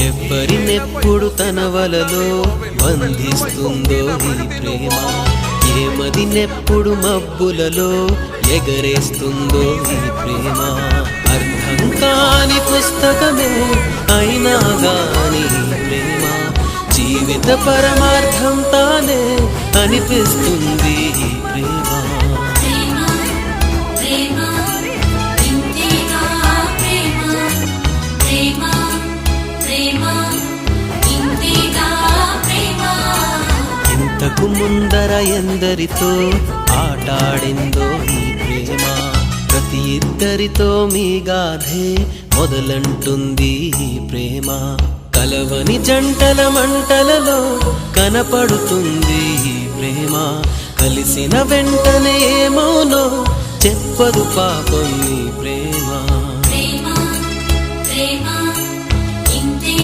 ఎవ్వరినెప్పుడు తన వలలో బంధిస్తుందో ఈ ప్రేమ, ఏమదినెప్పుడు మబ్బులలో ఎగరేస్తుందో ఈ ప్రేమ. అర్థం కాని పుస్తకమే అయినా గాని ప్రేమ, జీవిత పరమార్థం తానే అనిపిస్తుంది ఈ ప్రేమ. ఇంతకు ముందర ఎందరితో ఆటాడిందో ఈ ప్రేమ, ప్రతి ఇద్దరితో మీ గాథే మొదలంటుంది ఈ ప్రేమ. కలవని జంటల మంటలలో కనపడుతుంది ఈ ప్రేమ, కలిసిన వెంటనే ఏమోనో చెప్పదు పాపం ఈ ప్రేమ.